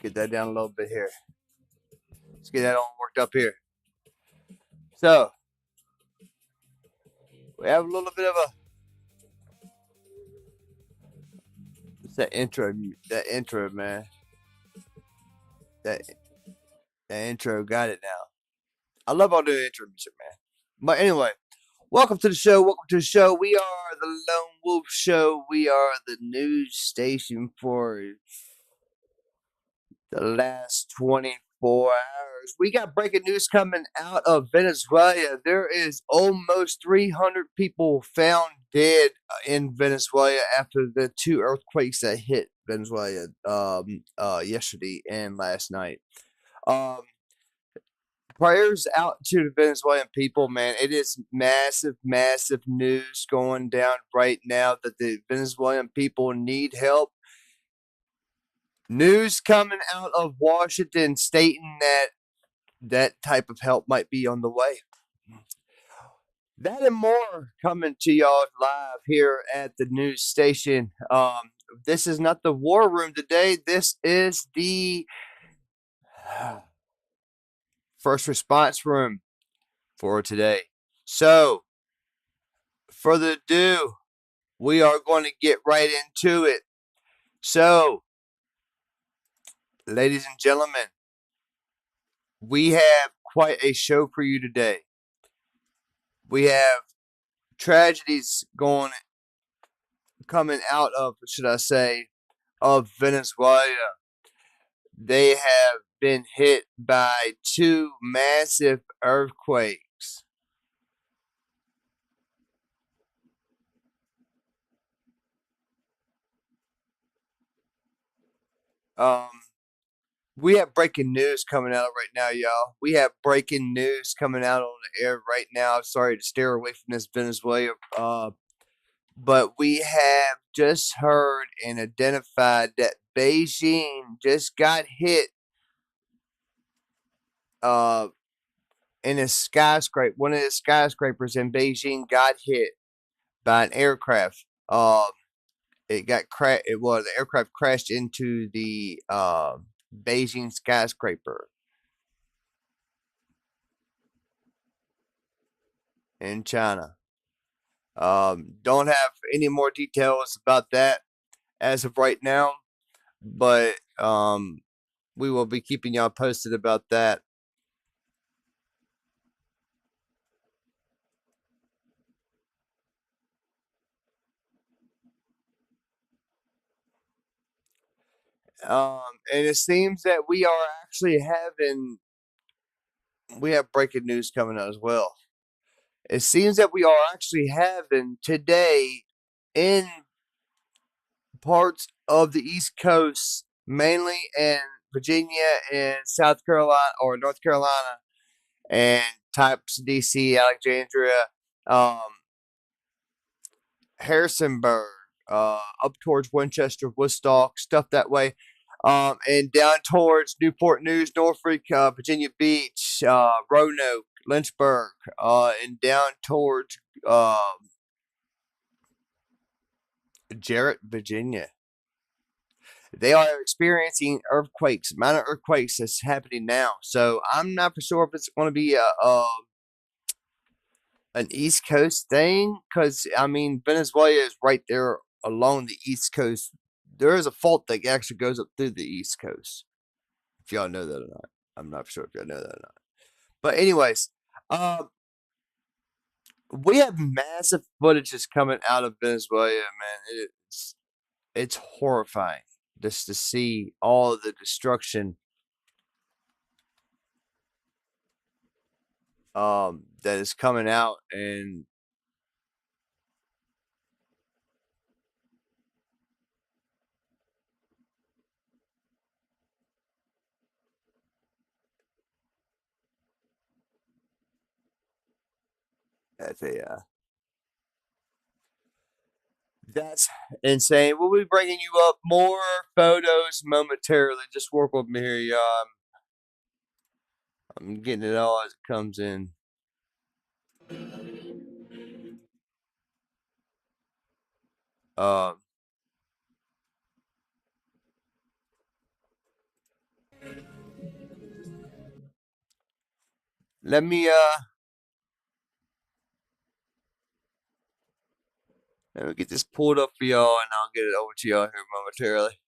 get that down a little bit here. Let's get that all worked up here. So we have a little bit of a what's that intro? That intro, man. That that intro got it now. I love all the intro music, man. But anyway, welcome to the show. Welcome to the show. We are the Lone Wolf Show. We are the news station for the last 24 hours. We got breaking news coming out of Venezuela. There is almost 300 people found dead in Venezuela after the two earthquakes that hit Venezuela yesterday and last night. Um, Prayers out to the Venezuelan people, man. It is massive, massive news going down right now that the Venezuelan people need help. News coming out of Washington stating that type of help might be on the way. That and more coming to y'all live here at the news station. This is not the war room today. This is the first response room for today. So, further ado, we are going to get right into it. So, ladies and gentlemen, we have quite a show for you today. We have tragedies coming out of, should I say, of Venezuela. They have been hit by two massive earthquakes. Um, we have breaking news coming out right now, y'all. We have breaking news coming out on the air right now. Sorry to steer away from this Venezuela, but we have just heard and identified that Beijing just got hit in a skyscraper. One of the skyscrapers in Beijing got hit by an aircraft. It got the aircraft crashed into the Beijing skyscraper in China. Don't have any more details about that as of right now, but we will be keeping y'all posted about that. And it seems that we have breaking news coming out as well. It seems that we are actually having today in parts of the East Coast, mainly in Virginia and South Carolina or North Carolina, and types DC, Alexandria, um, Harrisonburg, up towards Winchester, Woodstock, stuff that way. And down towards Newport News, Norfolk, Virginia Beach, Roanoke, Lynchburg, and down towards Jarrett, Virginia. They are experiencing earthquakes, minor earthquakes that's happening now. So I'm not for sure if it's going to be an East Coast thing, because I mean Venezuela is right there along the East Coast. There is a fault that actually goes up through the East Coast. If y'all know that or not, I'm not sure if y'all know that or not. But anyways, we have massive footages coming out of Venezuela, man. It's horrifying just to see all of the destruction that is coming out. And that's insane. We'll be bringing you up more photos momentarily. Just work with me here, y'all. I'm getting it all as it comes in. Um, let me get this pulled up for y'all, and I'll get it over to y'all here momentarily.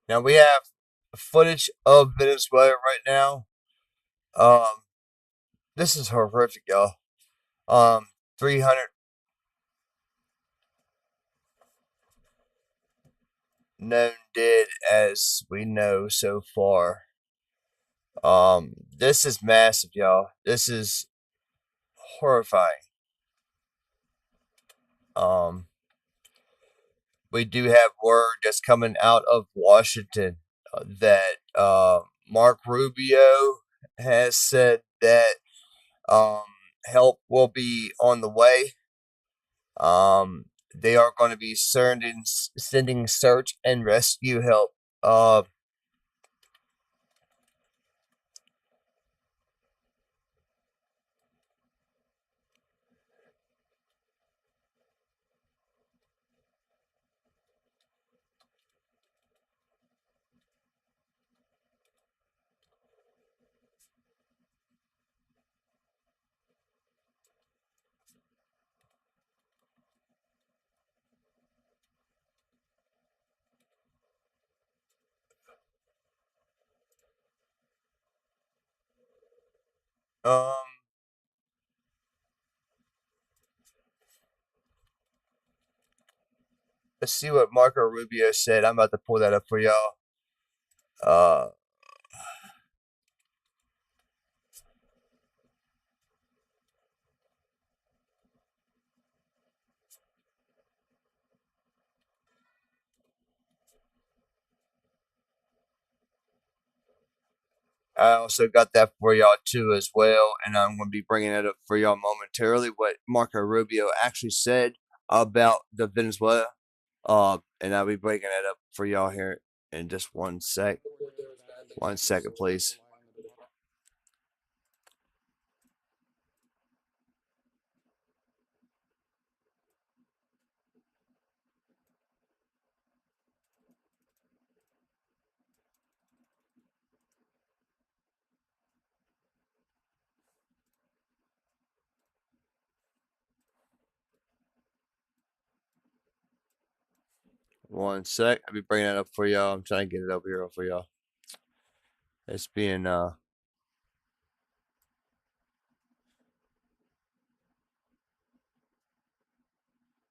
Now we have footage of Venezuela right now. Um, this is horrific, y'all. 300 known dead as we know so far. This is massive, y'all. This is horrifying. Um, we do have word that's coming out of Washington that Mark Rubio has said that um, help will be on the way. They are going to be sending search and rescue help. 'em. Let's see what Marco Rubio said. I'm about to pull that up for y'all. Uh, I also got that for y'all too as well, and I'm going to be bringing it up for y'all momentarily. What Marco Rubio actually said about the Venezuela, and I'll be breaking it up for y'all here in just 1 sec. 1 second, please. 1 sec. I'll be bringing that up for y'all. I'm trying to get it over here for y'all. It's being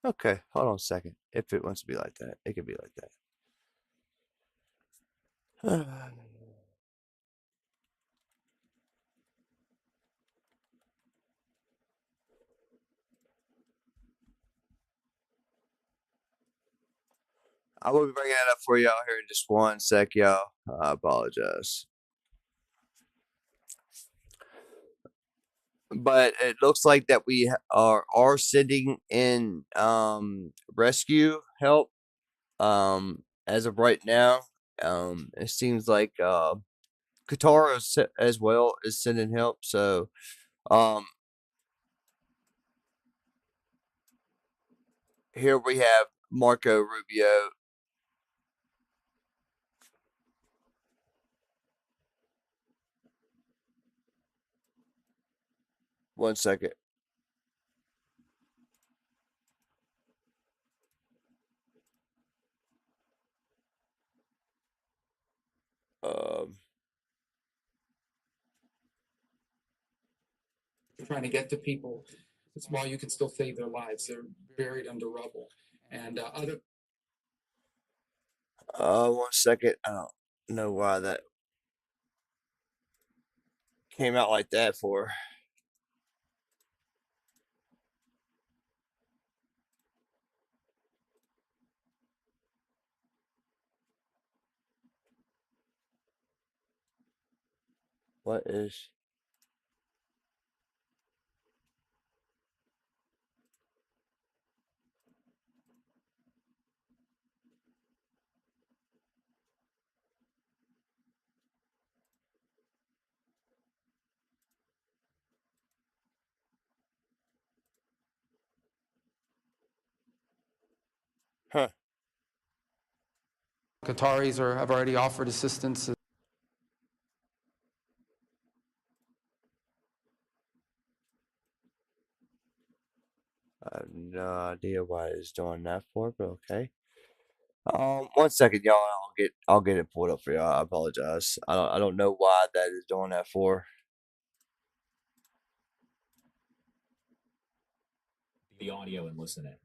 okay. Hold on a second. If it wants to be like that, it can be like that. I will be bringing that up for y'all here in just 1 sec, y'all. I apologize. But it looks like that we are sending in rescue help as of right now. It seems like Qatar as well is sending help. So um, here we have Marco Rubio. 1 second. Um, trying to get to people. It's while you can still save their lives. They're buried under rubble. And other 1 second. I don't know why that came out like that for. What is? Huh. Qataris have already offered assistance. I have no idea why it's doing that for, but okay. 1 second, y'all. I'll get it pulled up for y'all. I apologize. I don't know why that is doing that for. The audio and listen in.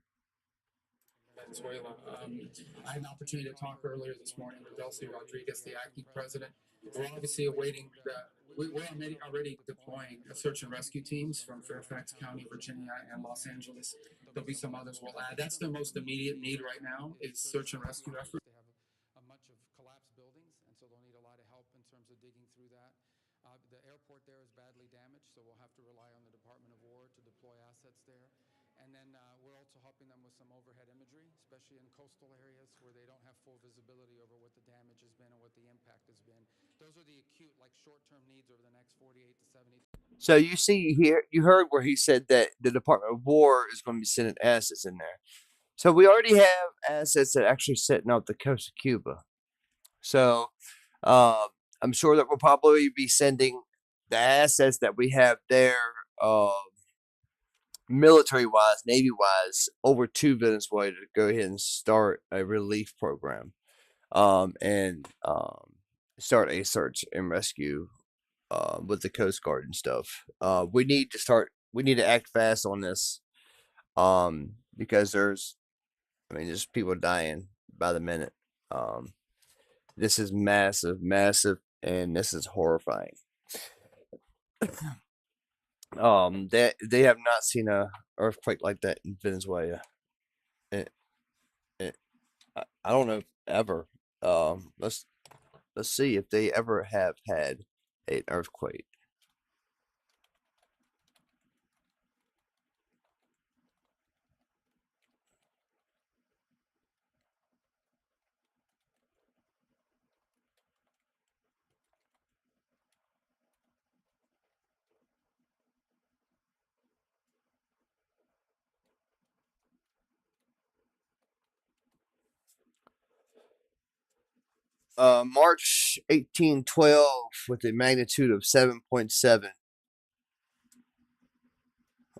Venezuela. I had an opportunity to talk earlier this morning with Delcy Rodriguez, the acting president. We're obviously awaiting we're already deploying search and rescue teams from Fairfax County, Virginia, and Los Angeles. There'll be some others we'll add. That's their most immediate need right now is search and rescue efforts. They have a much of collapsed buildings, and so they'll need a lot of help in terms of digging through that. The airport there is badly damaged, so we'll have to rely on the Department of War to deploy assets there. And then we're also helping them with some overhead imagery, especially in coastal areas where they don't have full visibility over what the damage has been and what the impact has been. Those are the acute, like short-term needs over the next 48 to 70. So you see here, you heard where he said that the Department of War is going to be sending assets in there. So we already have assets that are actually sitting off the coast of Cuba. So uh, I'm sure that we'll probably be sending the assets that we have there, military wise, Navy wise, over to Venezuela to go ahead and start a relief program, and start a search and rescue with the Coast Guard and stuff. We need to start. We need to act fast on this, because there's people dying by the minute. Um, this is massive, massive, and this is horrifying. They have not seen a earthquake like that in Venezuela. It, it, I don't know if ever. Let's see if they ever have had an earthquake. March 1812 with a magnitude of 7.7,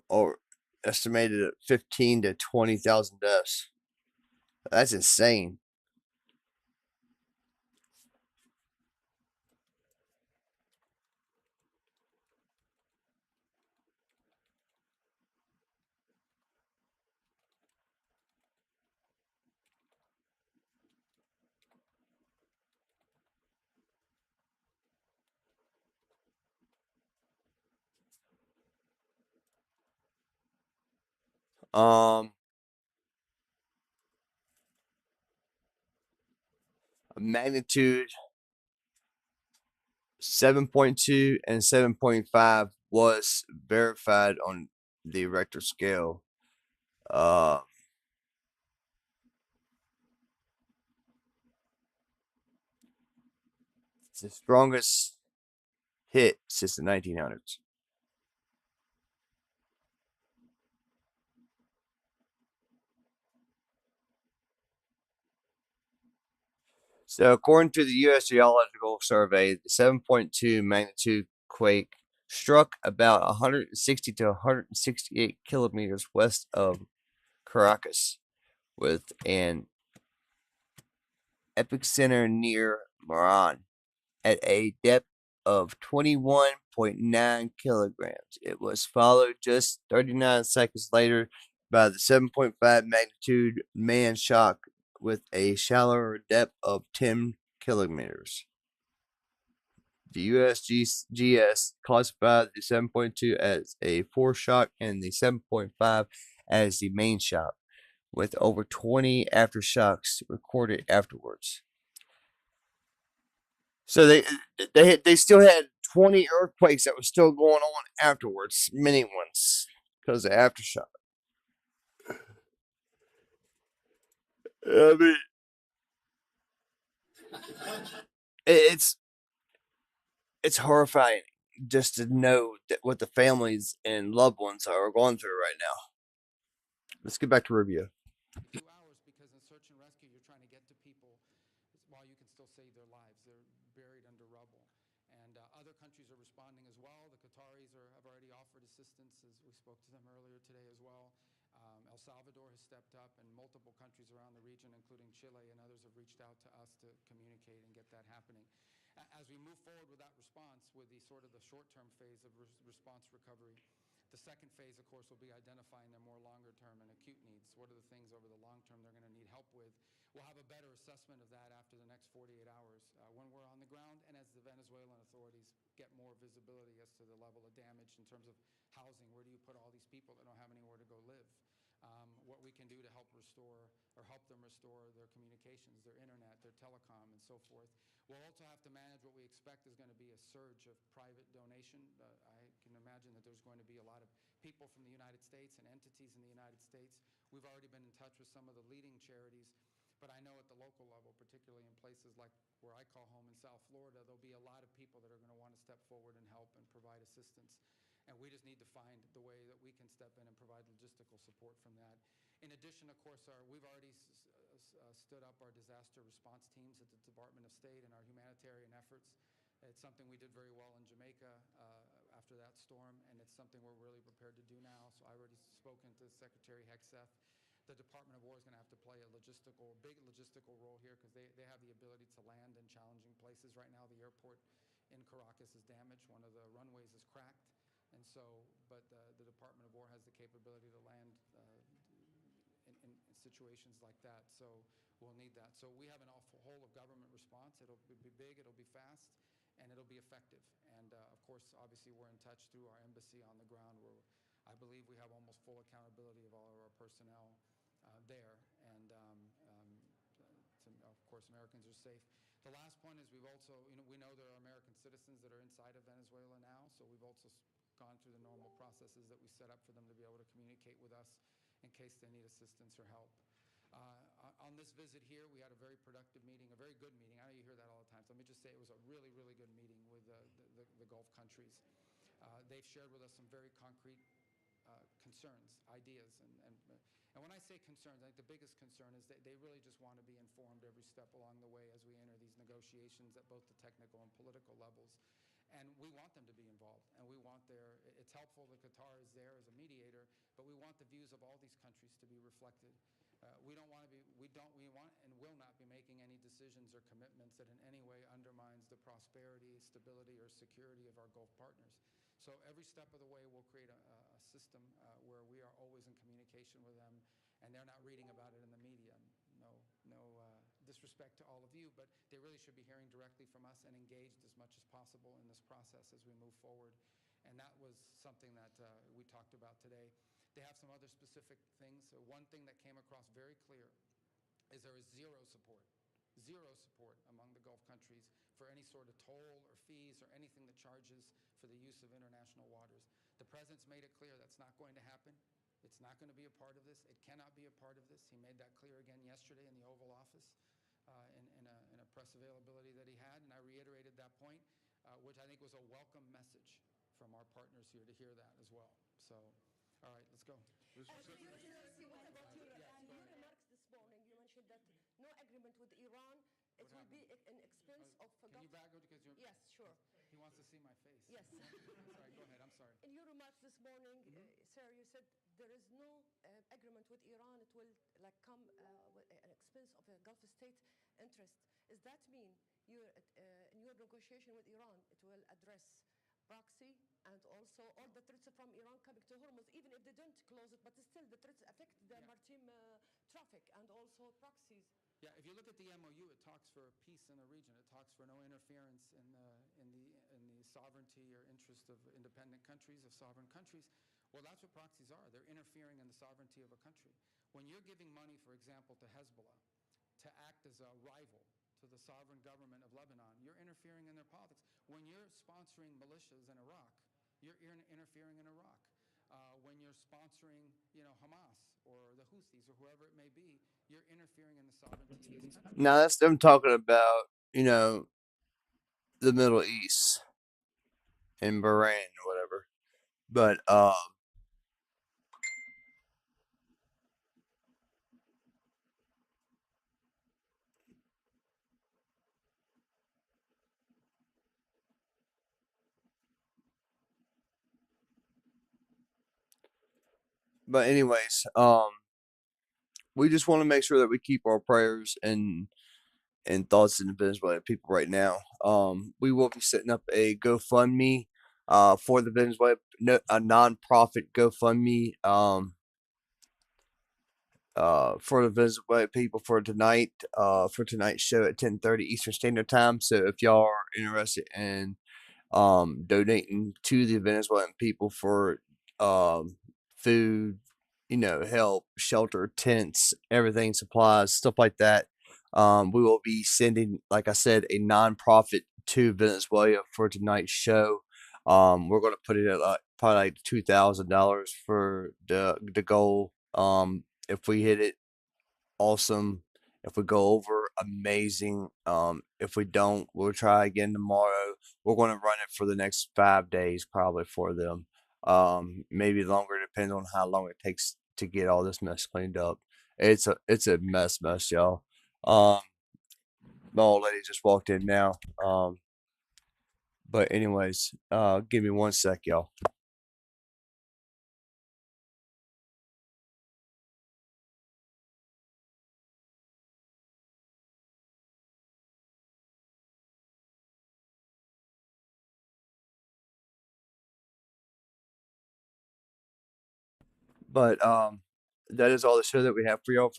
or estimated at 15 to 20,000 deaths. That's insane. Um, Magnitude 7.2 and 7.5 was verified on the Richter scale. Uh, it's the strongest hit since the 1900s. So, according to the U.S. Geological Survey, the 7.2 magnitude quake struck about 160 to 168 kilometers west of Caracas, with an epicenter near Moran. at a depth of 21.9 kilograms. It was followed just 39 seconds later by the 7.5 magnitude man shock with a shallower depth of 10 kilometers. The USGS classified the 7.2 as a foreshock and the 7.5 as the main shock, with over 20 aftershocks recorded afterwards. So they still had 20 earthquakes that were still going on afterwards, many ones, because of aftershock. I mean, it's it's horrifying just to know that what the families and loved ones are going through right now. Let's get back to review. Few hours because in search and rescue, you're trying to get to people while you can still save their lives. They're buried under rubble. And other countries are responding as well. The Qataris have already offered assistance, as we spoke to them earlier today as well. El Salvador has stepped up, and multiple countries around the region, including Chile and others, have reached out to us to communicate and get that happening. As we move forward with that response, with the sort of the short-term phase of response recovery, the second phase, of course, will be identifying their more longer-term and acute needs. What are the things over the long term they're going to need help with? We'll have a better assessment of that after the next 48 hours when we're on the ground and as the Venezuelan authorities get more visibility as to the level of damage in terms of housing. Where do you put all these people that don't have anywhere to go live? What we can do to help restore or help them restore their communications, their internet, their telecom, and so forth. We'll also have to manage what we expect is going to be a surge of private donation. I can imagine that there's going to be a lot of people from the United States and entities in the United States. We've already been in touch with some of the leading charities, but I know at the local level, particularly in places like where I call home in South Florida, there'll be a lot of people that are going to want to step forward and help and provide assistance. And we just need to find the way that we can step in and provide logistical support from that. In addition, of course, we've already stood up our disaster response teams at the Department of State and our humanitarian efforts. It's something we did very well in Jamaica after that storm, and it's something we're really prepared to do now. So I already spoken to Secretary Hegseth. The Department of War is going to have to play a big logistical role here because they have the ability to land in challenging places. Right now, the airport in Caracas is damaged. One of the runways is cracked. And so, but the Department of War has the capability to land in situations like that. So we'll need that. So we have an whole of government response. It'll be big, it'll be fast, and it'll be effective. And of course, obviously, we're in touch through our embassy on the ground where I believe we have almost full accountability of all of our personnel there. And of course, Americans are safe. The last point is we've also, we know there are American citizens that are inside of Venezuela now, so we've also gone through the normal processes that we set up for them to be able to communicate with us in case they need assistance or help. On this visit here, we had a very productive meeting, a very good meeting. I know you hear that all the time, so let me just say it was a really, really good meeting with the Gulf countries. They've shared with us some very concrete concerns, ideas, and when I say concerns, I think the biggest concern is that they really just want to be informed every step along the way as we enter these negotiations at both the technical and political levels. And we want them to be involved, and we want it's helpful that Qatar is there as a mediator, but we want the views of all these countries to be reflected. We want and will not be making any decisions or commitments that in any way undermines the prosperity, stability, or security of our Gulf partners. So every step of the way, we'll create a system where we are always in communication with them, and they're not reading about it in the media. No disrespect to all of you, but they really should be hearing directly from us and engaged as much as possible in this process as we move forward. And that was something that we talked about today. They have some other specific things. So one thing that came across very clear is there is zero support among the Gulf countries for any sort of toll or fees or anything that charges for the use of international waters. The president's made it clear that's not going to happen. It's not going to be a part of this. It cannot be a part of this. He made that clear again yesterday in the Oval Office in a press availability that he had, and I reiterated that point, which I think was a welcome message from our partners here to hear that as well. So, all right, let's go. Your Excellency, what about your remarks this morning? You mentioned that no agreement with Iran. It will be an expense of. Can you back up because you're? Yes, sure. He wants to see my face. Yes. Sorry, go ahead. I'm sorry. In your remarks this morning, sir, you said there is no agreement with Iran. It will come with an expense of a Gulf state interest. Does that mean in your negotiation with Iran, it will address proxy and also all the threats from Iran coming to Hormuz, even if they don't close it, but still the threats affect the maritime traffic and also proxies. Yeah, if you look at the MOU, it talks for peace in the region. It talks for no interference in the sovereignty or interest of independent countries, of sovereign countries. Well, that's what proxies are. They're interfering in the sovereignty of a country. When you're giving money, for example, to Hezbollah to act as a rival to the sovereign government of Lebanon, you're interfering in their politics. When you're sponsoring militias in Iraq, you're interfering in Iraq. When you're sponsoring, Hamas or the Houthis or whoever it may be, you're interfering in the sovereignty of this country. Now that's them talking about, the Middle East and Bahrain or whatever. But anyways, we just want to make sure that we keep our prayers and thoughts in the Venezuelan people right now. We will be setting up a GoFundMe for the Venezuela, a non-profit GoFundMe for the Venezuelan people for tonight's show at 10:30 Eastern Standard Time. So if y'all are interested in donating to the Venezuelan people for food, help, shelter, tents, everything, supplies, stuff like that. We will be sending, like I said, a nonprofit to Venezuela for tonight's show. We're going to put it at probably like $2,000 for the goal. If we hit it, awesome. If we go over, amazing. If we don't, we'll try again tomorrow. We're going to run it for the next 5 days, probably for them. Maybe longer, depending on how long it takes to get all this mess cleaned up. It's a mess, y'all. My old lady just walked in now. But anyways, give me 1 sec, y'all. But that is all the show that we have for y'all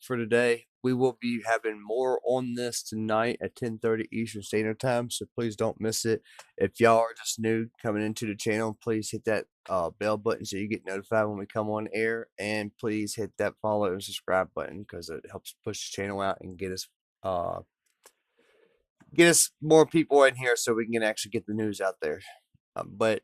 for today. We will be having more on this tonight at 10:30 Eastern Standard Time, so please don't miss it. If y'all are just new coming into the channel, please hit that bell button so you get notified when we come on air, and please hit that follow and subscribe button because it helps push the channel out and get us more people in here so we can actually get the news out there. But